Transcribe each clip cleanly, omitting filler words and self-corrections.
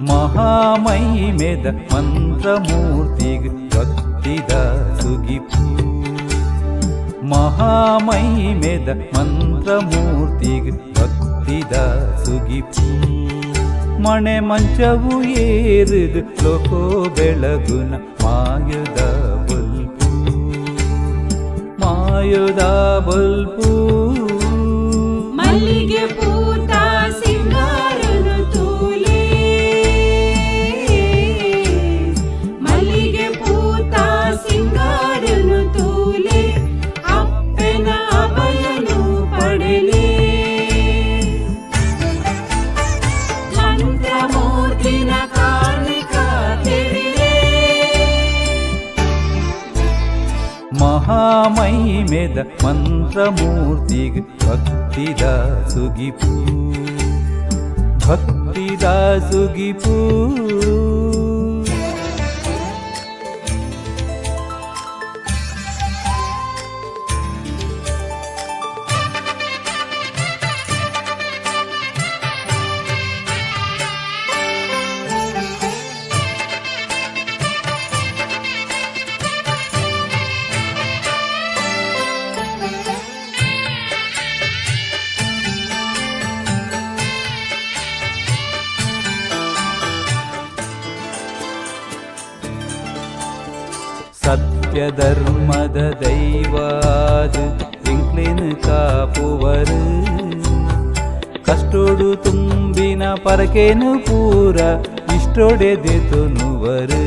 ಮಹಾಮಹಿಮೆದ ಮಂತ್ರಮೂರ್ತಿಗೆ ಭಕ್ತಿದ ಸುಗಿಪು ಮಹಾಮಹಿಮೆದ ಮಂತ್ರಮೂರ್ತಿಗೆ ಭಕ್ತಿದ ಸುಗಿಪು ಮಣೆ ಮಂಚವು ಏರಿದು ಲೋಕೋ ಬೆಳಗುನ ಮಾಯದ ಬಲ್ಪು ಮಾಯದ ಬಲ್ಪು ಮಲ್ಲಿಗೆ ಪೂತ ಸಿಂಗಾರನು ತೂಲೆ ಮಲ್ಲಿಗೆ ಪೂತ ಸಿಂಗಾರನು ತೂಲೆ ಅಪ್ಪನ ಅಭಯನು ಪಡೆಲೆ ಮಂತ್ರಮೂರ್ತಿನ ಕಾರ್ಣಿಕ ತಿಳಿಲೆ ಮಹಾಮಹಿಮೆದ ಮಂತ್ರಮೂರ್ತಿಗೆ ಭಕ್ತಿದ ಸುಗಿಪು ಭಕ್ತಿದ ಸುಗಿಪು ಸತ್ಯ ಧರ್ಮದ ದೈವಾದ ಎಂಕ್ಲೇನು ಕಾಪುವರು ಕಷ್ಟೋಡು ತುಂಬಿನ ಪರಕೇನು ಪೂರ ಇಷ್ಟೊಡೆದೆತುನುವರು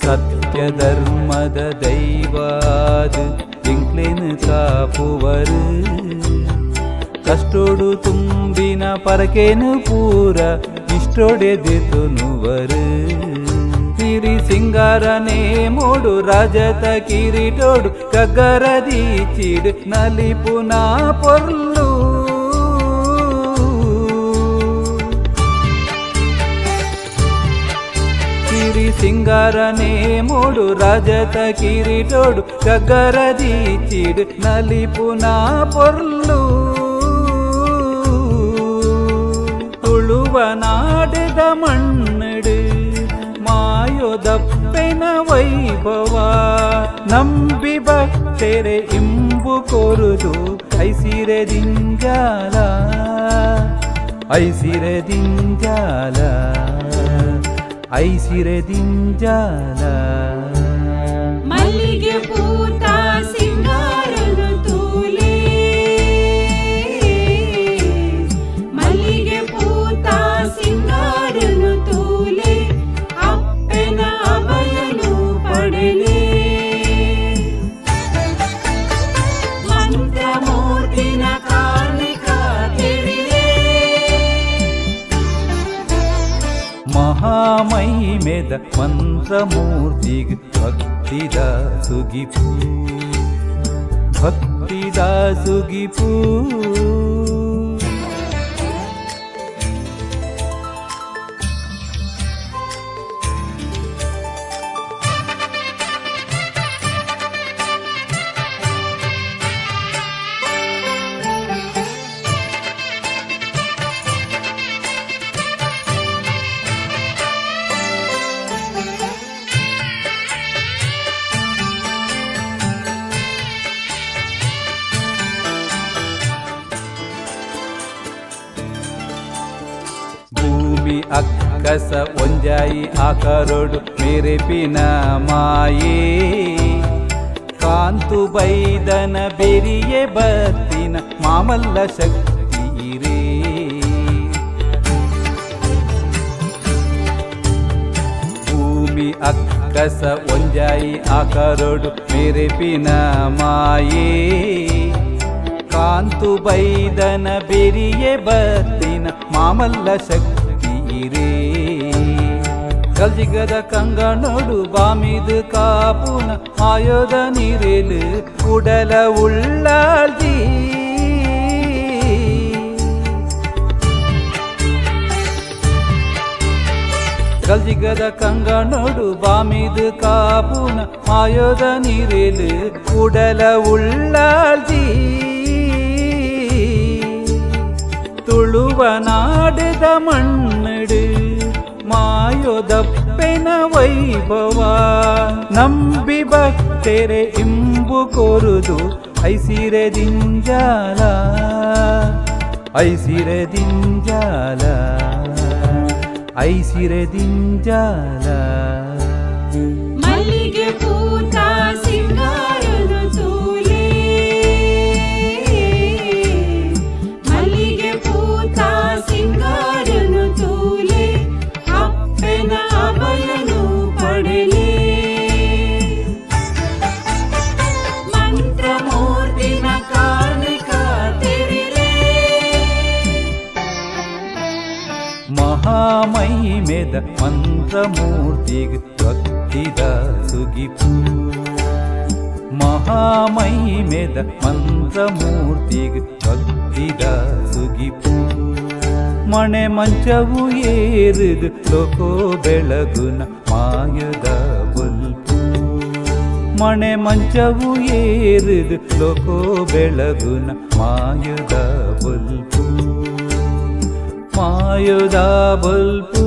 ಸತ್ಯ ಧರ್ಮದ ದೈವಾದ ಎಂಕ್ಲೇನು ಕಾಪುವರು ಕಷ್ಟೋಡು ತುಂಬಿನ ಪರಕೇನು ಪೂರ ಇಷ್ಟೊಡೆದೆತುನುವರು ಸಿರಿ ಸಿಂಗಾರನೇ ಮೋಡು ರಾಜತ ಕಿರೀಟೋಡು ಕಗ್ಗರದಿ ಚೀಡು ನಲಿಪುನ ಪೊರ್ಲು ಸಿರಿ ಸಿಂಗಾರನೇ ಮೋಡು ರಾಜತ ಕಿರೀಟೋಡು ಕಗ್ಗರದಿ ಚೀಡು ನಲಿಪುನ ಪೊರ್ಲು ತುಳುವನಾಡಿದ ಮಣ್ಣಡು ಮಾಯೋದಪ್ಪೆನ ವೈಭವ ನಂಬಿ ಭಕ್ತೆರೆ ಇಂಬು ಕೊರುದು ಐಸಿರೆದಿಂಜಾಲ ಐಸಿರೆದಿಂಜಾಲ ಐಸಿರೆದಿಂಜಾಲ ಮಲ್ಲಿಗೆ ಪೂತ ಸಿಂಗಾರನು ತೂಲೆ ಮಲ್ಲಿಗೆ ಪೂತ ಸಿಂಗಾರನು ತೂಲೆ ಅಪ್ಪನ ಅಭಯನು ಪಡೆಲೆ ಮಂತ್ರಮೂರ್ತಿನ ಕಾರ್ಣಿಕ ತಿಳಿಲೆ ಮಹಾಮಹಿಮೆದ ಮಂತ್ರಮೂರ್ತಿಗೆ ಭಕ್ತಿದ ಸುಗಿಪು ಭಕ್ತಿದ ಸುಗಿಪು ಭೂಮಿ ಅಕ್ಕಸ ಒಂಜಾಯಿ ಆಕರೋಡು ಮೇರೆಪಿನ ಮಾಯೇ ಕಾಂತು ಬೈದನ ಬೆರಿಯೆ ಬತ್ತಿನ ಮಾಮಲ್ಲ ಶಕ್ತಿರೇ ಭೂಮಿ ಅಕ್ಕಸ ಒಂಜಾಯಿ ಆಕರೋಡು ಮೇರೆಪಿನ ಮಾಯೇ ಕಾಂತು ಬೈದನ ಬೆರಿಯೆ ಬತ್ತಿನ ಮಾಮಲ್ಲ ಶಕ್ತಿರೇ ಕಲ್ಜಿಗದ ಕಂಗನೋಡು ಬಾಮಿದು ಕಾಪುನ ಆಯೋದ ನೀರೇಲು ಉಡಲ ಉಳ್ಳಾಳ್ದಿ ಕಲ್ಜಿಗದ ಕಂಗನೋಡು ಬಾಮಿದು ಕಾಪುನ ಆಯೋದ ನೀರೇಲು ಉಡಲ ಉಳ್ಳಾಳ್ದಿ ಮರುವನಾಡದ ಮಣ್ಣಡು ಮಾಯೋದಪ್ಪೆನ ವೈಭವ ನಂಬಿ ಭಕ್ತೆರೆ ಇಂಬು ಕೊರುದು ಐಸಿರೆ ದಿಂಜಾಲ ಐಸಿರೆ ದಿಂಜಾಲ ಐಸಿರೆ ದಿಂಜಾಲ ಮಲ್ಲಿಗೆ ಪೂತ ಸಿಂಗಾರನು ತೂಲೆ ಮಲ್ಲಿಗೆ ಪೂತ ಸಿಂಗಾರನು ತೂಲೆ ಅಪ್ಪನ ಅಭಯನು ಪಡೆಲೆ ಮಂತ್ರಮೂರ್ತಿನ ಕಾರ್ಣಿಕ ತೆರಿಲೆ ಮಹಾಮಹಿಮೆದ ಮಂತ್ರಮೂರ್ತಿಗೆ ಭಕ್ತಿದ ಸುಗಿಪು ಮಹಾಮಹಿಮೆದ ಮಂತ್ರಮೂರ್ತಿಗೆ ಭಕ್ತಿದ ಸುಗಿಪು ಮಣೆ ಮಂಚವು ಏರಿದು ಲೋಕೋ ಬೆಳಗುನ ಮಾಯದ ಬಲ್ಪು ಮಣೆ ಮಂಚವು ಏರಿದು ಲೋಕೋ ಬೆಳಗುನ ಮಾಯದ ಬಲ್ಪು ಮಾಯದ ಬಲ್ಪು